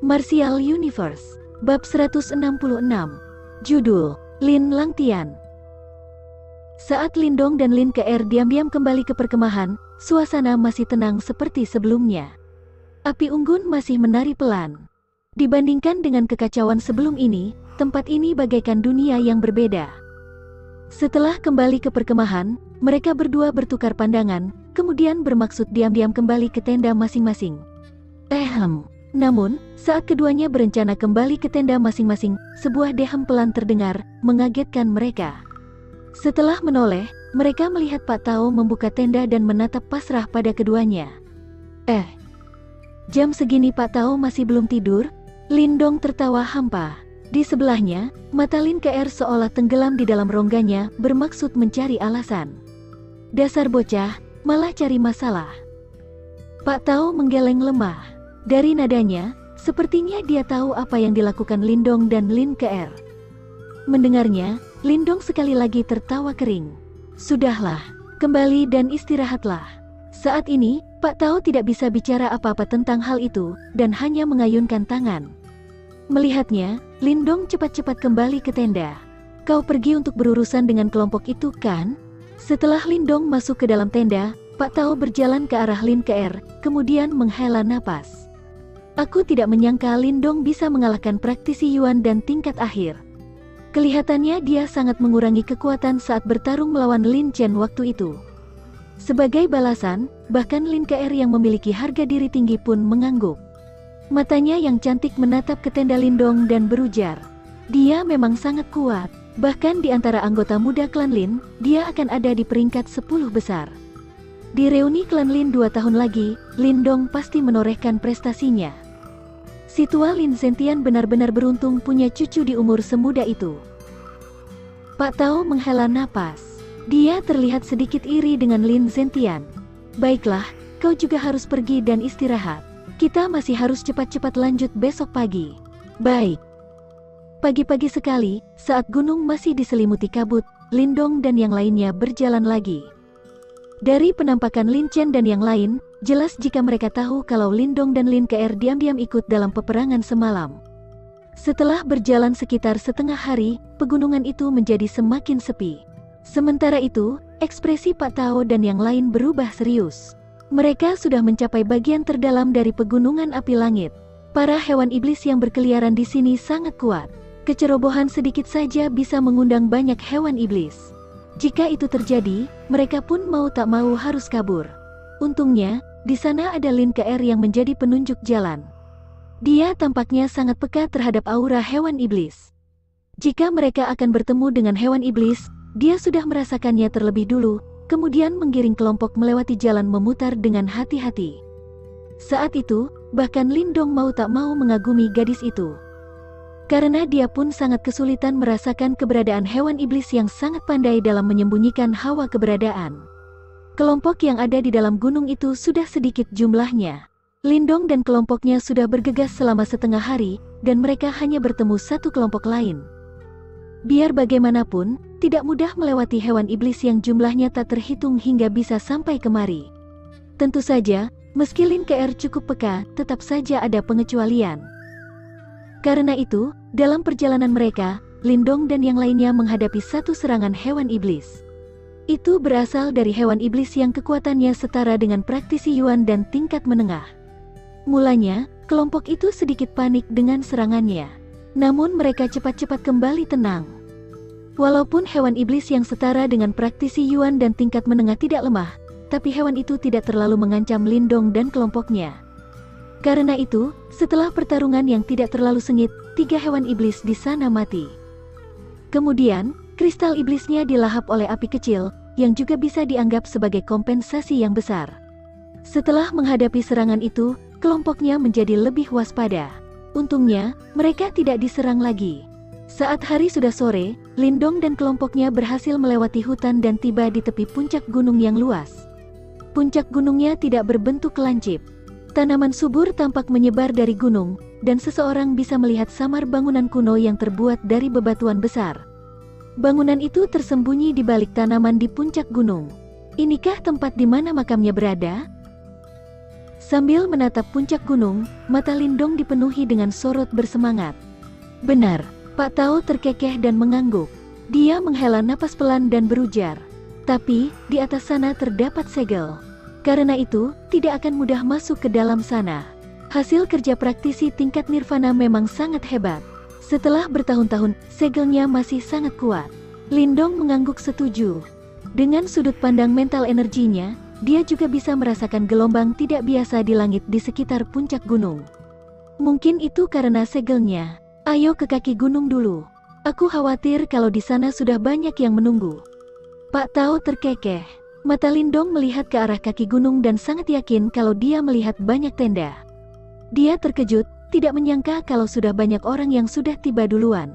Martial Universe, Bab 166, Judul, Lin Langtian. Saat Lindong dan Lin Ke diam-diam kembali ke perkemahan, suasana masih tenang seperti sebelumnya. Api unggun masih menari pelan. Dibandingkan dengan kekacauan sebelum ini, tempat ini bagaikan dunia yang berbeda. Setelah kembali ke perkemahan, mereka berdua bertukar pandangan, kemudian bermaksud diam-diam kembali ke tenda masing-masing. Namun, saat keduanya berencana kembali ke tenda masing-masing, sebuah dehem pelan terdengar, mengagetkan mereka. Setelah menoleh, mereka melihat Pak Tao membuka tenda dan menatap pasrah pada keduanya. Jam segini Pak Tao masih belum tidur? Lindong tertawa hampa. Di sebelahnya, mata Lin Ke seolah tenggelam di dalam rongganya, bermaksud mencari alasan. Dasar bocah, malah cari masalah. Pak Tao menggeleng lemah. Dari nadanya, sepertinya dia tahu apa yang dilakukan Lindong dan Lin Ke. Mendengarnya, Lindong sekali lagi tertawa kering. Sudahlah, kembali dan istirahatlah. Saat ini, Pak Tao tidak bisa bicara apa-apa tentang hal itu, dan hanya mengayunkan tangan. Melihatnya, Lindong cepat-cepat kembali ke tenda. Kau pergi untuk berurusan dengan kelompok itu kan? Setelah Lindong masuk ke dalam tenda, Pak Tao berjalan ke arah Lin Ke, kemudian menghela napas. Aku tidak menyangka Lindong bisa mengalahkan praktisi Yuan dan tingkat akhir. Kelihatannya dia sangat mengurangi kekuatan saat bertarung melawan Lin Chen waktu itu. Sebagai balasan, bahkan Lin Ke yang memiliki harga diri tinggi pun mengangguk. Matanya yang cantik menatap ke tenda Lindong dan berujar, dia memang sangat kuat. Bahkan di antara anggota muda klan Lin, dia akan ada di peringkat 10 besar. Di reuni klan Lin 2 tahun lagi, Lindong pasti menorehkan prestasinya. Si tua Lin Zentian benar-benar beruntung punya cucu di umur semuda itu. Pak Tao menghela napas. Dia terlihat sedikit iri dengan Lin Zentian. Baiklah, kau juga harus pergi dan istirahat. Kita masih harus cepat-cepat lanjut besok pagi. Baik. Pagi-pagi sekali, saat gunung masih diselimuti kabut, Lindong dan yang lainnya berjalan lagi. Dari penampakan Lin Chen dan yang lain, jelas jika mereka tahu kalau Lindong dan Lin Ke diam-diam ikut dalam peperangan semalam. Setelah berjalan sekitar setengah hari, pegunungan itu menjadi semakin sepi. Sementara itu, ekspresi Pak Tao dan yang lain berubah serius. Mereka sudah mencapai bagian terdalam dari pegunungan api langit. Para hewan iblis yang berkeliaran di sini sangat kuat. Kecerobohan sedikit saja bisa mengundang banyak hewan iblis. Jika itu terjadi, mereka pun mau tak mau harus kabur. Untungnya, di sana ada Lin Ke yang menjadi penunjuk jalan. Dia tampaknya sangat peka terhadap aura hewan iblis. Jika mereka akan bertemu dengan hewan iblis, dia sudah merasakannya terlebih dulu, kemudian menggiring kelompok melewati jalan memutar dengan hati-hati. Saat itu, bahkan Lindong mau tak mau mengagumi gadis itu. Karena dia pun sangat kesulitan merasakan keberadaan hewan iblis yang sangat pandai dalam menyembunyikan hawa keberadaan. Kelompok yang ada di dalam gunung itu sudah sedikit jumlahnya. Lindong dan kelompoknya sudah bergegas selama setengah hari, dan mereka hanya bertemu satu kelompok lain. Biar bagaimanapun, tidak mudah melewati hewan iblis yang jumlahnya tak terhitung hingga bisa sampai kemari. Tentu saja, meski Lin Ke cukup peka, tetap saja ada pengecualian. Karena itu, dalam perjalanan mereka, Lindong dan yang lainnya menghadapi satu serangan hewan iblis. Itu berasal dari hewan iblis yang kekuatannya setara dengan praktisi Yuan dan tingkat menengah. Mulanya, kelompok itu sedikit panik dengan serangannya. Namun mereka cepat-cepat kembali tenang. Walaupun hewan iblis yang setara dengan praktisi Yuan dan tingkat menengah tidak lemah, tapi hewan itu tidak terlalu mengancam Lindong dan kelompoknya. Karena itu, setelah pertarungan yang tidak terlalu sengit, 3 hewan iblis di sana mati. Kemudian, kristal iblisnya dilahap oleh api kecil, yang juga bisa dianggap sebagai kompensasi yang besar. Setelah menghadapi serangan itu, kelompoknya menjadi lebih waspada. Untungnya, mereka tidak diserang lagi. Saat hari sudah sore, Lindong dan kelompoknya berhasil melewati hutan dan tiba di tepi puncak gunung yang luas. Puncak gunungnya tidak berbentuk lancip. Tanaman subur tampak menyebar dari gunung, dan seseorang bisa melihat samar bangunan kuno yang terbuat dari bebatuan besar. Bangunan itu tersembunyi di balik tanaman di puncak gunung. Inikah tempat di mana makamnya berada? Sambil menatap puncak gunung, mata Lindong dipenuhi dengan sorot bersemangat. Benar, Pak Tao terkekeh dan mengangguk. Dia menghela napas pelan dan berujar, tapi di atas sana terdapat segel. Karena itu, tidak akan mudah masuk ke dalam sana. Hasil kerja praktisi tingkat nirvana memang sangat hebat. Setelah bertahun-tahun, segelnya masih sangat kuat. Lindong mengangguk setuju. Dengan sudut pandang mental energinya, dia juga bisa merasakan gelombang tidak biasa di langit di sekitar puncak gunung. Mungkin itu karena segelnya. Ayo ke kaki gunung dulu. Aku khawatir kalau di sana sudah banyak yang menunggu. Pak Tao terkekeh. Mata Lindong melihat ke arah kaki gunung dan sangat yakin kalau dia melihat banyak tenda. Dia terkejut, tidak menyangka kalau sudah banyak orang yang sudah tiba duluan.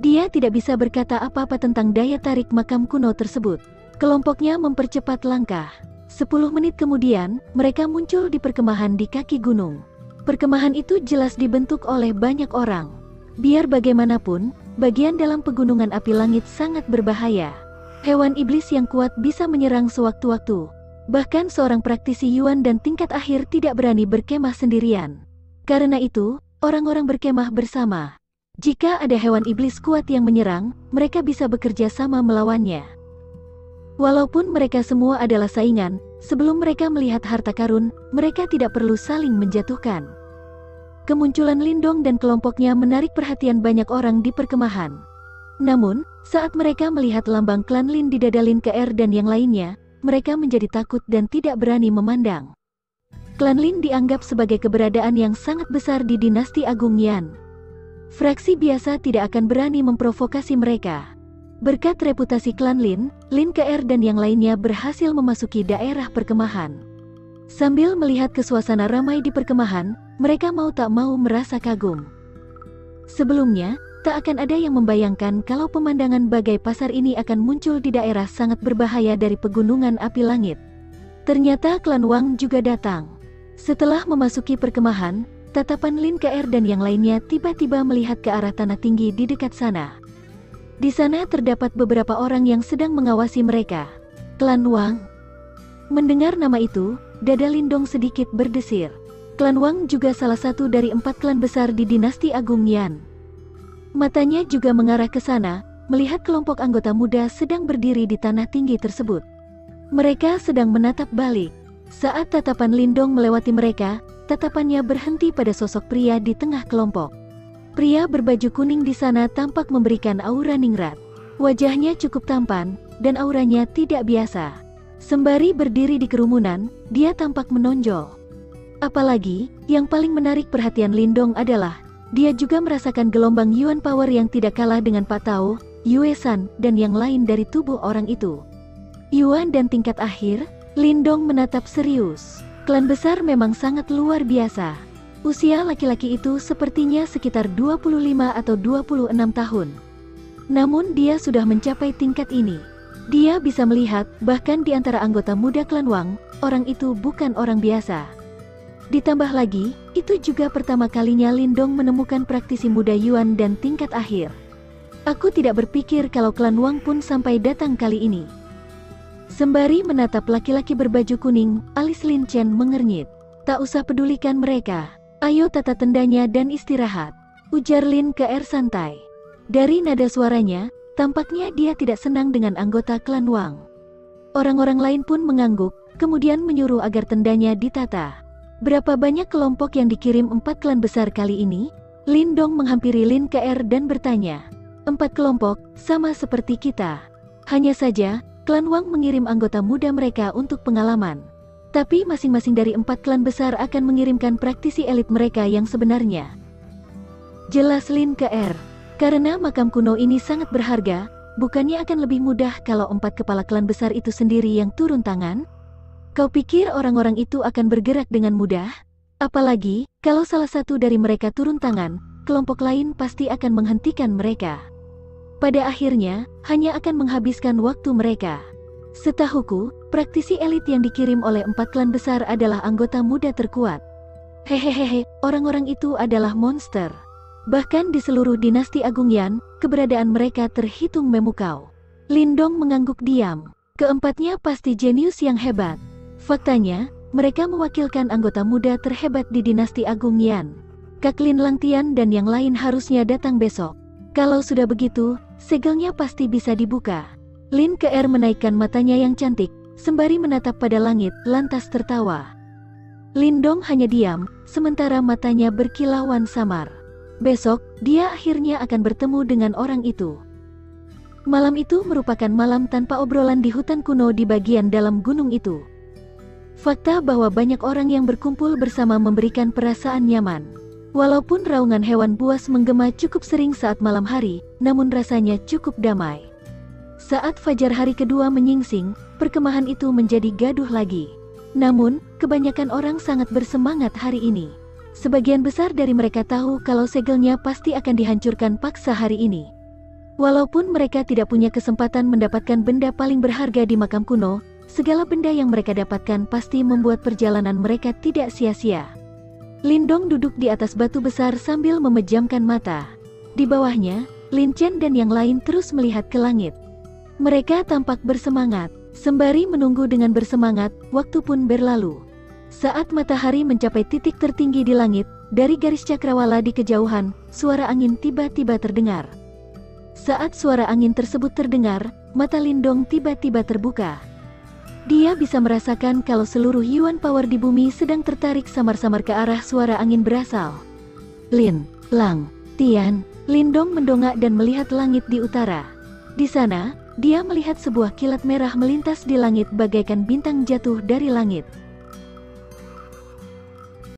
Dia tidak bisa berkata apa-apa tentang daya tarik makam kuno tersebut. Kelompoknya mempercepat langkah. 10 menit kemudian, mereka muncul di perkemahan di kaki gunung. Perkemahan itu jelas dibentuk oleh banyak orang. Biar bagaimanapun, bagian dalam pegunungan api langit sangat berbahaya. Hewan iblis yang kuat bisa menyerang sewaktu-waktu. Bahkan seorang praktisi Yuan dan tingkat akhir tidak berani berkemah sendirian. Karena itu, orang-orang berkemah bersama. Jika ada hewan iblis kuat yang menyerang, mereka bisa bekerja sama melawannya. Walaupun mereka semua adalah saingan, sebelum mereka melihat harta karun, mereka tidak perlu saling menjatuhkan. Kemunculan Lindong dan kelompoknya menarik perhatian banyak orang di perkemahan. Namun, saat mereka melihat lambang klan Lin di dada Lin KR dan yang lainnya, mereka menjadi takut dan tidak berani memandang. Klan Lin dianggap sebagai keberadaan yang sangat besar di dinasti Agung Yan. Fraksi biasa tidak akan berani memprovokasi mereka. Berkat reputasi klan Lin, Lin KR dan yang lainnya berhasil memasuki daerah perkemahan. Sambil melihat ke suasana ramai di perkemahan, mereka mau tak mau merasa kagum. Sebelumnya, tak akan ada yang membayangkan kalau pemandangan bagai pasar ini akan muncul di daerah sangat berbahaya dari pegunungan api langit. Ternyata klan Wang juga datang. Setelah memasuki perkemahan, tatapan Lin KR dan yang lainnya tiba-tiba melihat ke arah tanah tinggi di dekat sana. Di sana terdapat beberapa orang yang sedang mengawasi mereka. Klan Wang. Mendengar nama itu, dada Lindong sedikit berdesir. Klan Wang juga salah satu dari 4 klan besar di dinasti Agung Yan. Matanya juga mengarah ke sana, melihat kelompok anggota muda sedang berdiri di tanah tinggi tersebut. Mereka sedang menatap balik. Saat tatapan Lindong melewati mereka, tatapannya berhenti pada sosok pria di tengah kelompok. Pria berbaju kuning di sana tampak memberikan aura ningrat. Wajahnya cukup tampan, dan auranya tidak biasa. Sembari berdiri di kerumunan, dia tampak menonjol. Apalagi, yang paling menarik perhatian Lindong adalah, dia juga merasakan gelombang Yuan power yang tidak kalah dengan Pak Tao, Yue San, dan yang lain dari tubuh orang itu. Yuan dan tingkat akhir, Lindong menatap serius. Klan besar memang sangat luar biasa. Usia laki-laki itu sepertinya sekitar 25 atau 26 tahun. Namun dia sudah mencapai tingkat ini. Dia bisa melihat, bahkan di antara anggota muda klan Wang, orang itu bukan orang biasa. Ditambah lagi, itu juga pertama kalinya Lindong menemukan praktisi muda Yuan dan tingkat akhir. Aku tidak berpikir kalau klan Wang pun sampai datang kali ini. Sembari menatap laki-laki berbaju kuning, alis Lin Chen mengernyit. Tak usah pedulikan mereka. Ayo tata tendanya dan istirahat, ujar Lin KR santai. Dari nada suaranya, tampaknya dia tidak senang dengan anggota klan Wang. Orang-orang lain pun mengangguk, kemudian menyuruh agar tendanya ditata. Berapa banyak kelompok yang dikirim 4 klan besar kali ini? Lindong menghampiri Lin KR dan bertanya. 4 kelompok, sama seperti kita. Hanya saja, klan Wang mengirim anggota muda mereka untuk pengalaman. Tapi masing-masing dari 4 klan besar akan mengirimkan praktisi elit mereka yang sebenarnya. Jelas Lin KR. Karena makam kuno ini sangat berharga, bukannya akan lebih mudah kalau 4 kepala klan besar itu sendiri yang turun tangan? Kau pikir orang-orang itu akan bergerak dengan mudah? Apalagi, kalau salah satu dari mereka turun tangan, kelompok lain pasti akan menghentikan mereka. Pada akhirnya, hanya akan menghabiskan waktu mereka. Setahuku, praktisi elit yang dikirim oleh 4 klan besar adalah anggota muda terkuat. Hehehe, orang-orang itu adalah monster. Bahkan di seluruh dinasti Agung Yan, keberadaan mereka terhitung memukau. Lindong mengangguk diam. Keempatnya pasti jenius yang hebat. Faktanya, Mereka mewakilkan anggota muda terhebat di dinasti Agung Yan. Kak Lin Langtian dan yang lain harusnya datang besok. Kalau sudah begitu, segelnya pasti bisa dibuka. Lin Ke menaikkan matanya yang cantik, sembari menatap pada langit, lantas tertawa. Lindong hanya diam, sementara matanya berkilauan samar. Besok, dia akhirnya akan bertemu dengan orang itu. Malam itu merupakan malam tanpa obrolan di hutan kuno di bagian dalam gunung itu. Fakta bahwa banyak orang yang berkumpul bersama memberikan perasaan nyaman. Walaupun raungan hewan buas menggema cukup sering saat malam hari, namun rasanya cukup damai. Saat fajar hari kedua menyingsing, perkemahan itu menjadi gaduh lagi. Namun, kebanyakan orang sangat bersemangat hari ini. Sebagian besar dari mereka tahu kalau segelnya pasti akan dihancurkan paksa hari ini. Walaupun mereka tidak punya kesempatan mendapatkan benda paling berharga di makam kuno, segala benda yang mereka dapatkan pasti membuat perjalanan mereka tidak sia-sia. Lindong duduk di atas batu besar sambil memejamkan mata. Di bawahnya, Lin Chen dan yang lain terus melihat ke langit. Mereka tampak bersemangat. Sembari menunggu dengan bersemangat, waktu pun berlalu. Saat matahari mencapai titik tertinggi di langit, dari garis cakrawala di kejauhan, suara angin tiba-tiba terdengar. Saat suara angin tersebut terdengar, mata Lindong tiba-tiba terbuka. Dia bisa merasakan kalau seluruh Yuan Power di bumi sedang tertarik samar-samar ke arah suara angin berasal. Lin, Lang, Tian, Lindong mendongak dan melihat langit di utara. Di sana, dia melihat sebuah kilat merah melintas di langit bagaikan bintang jatuh dari langit.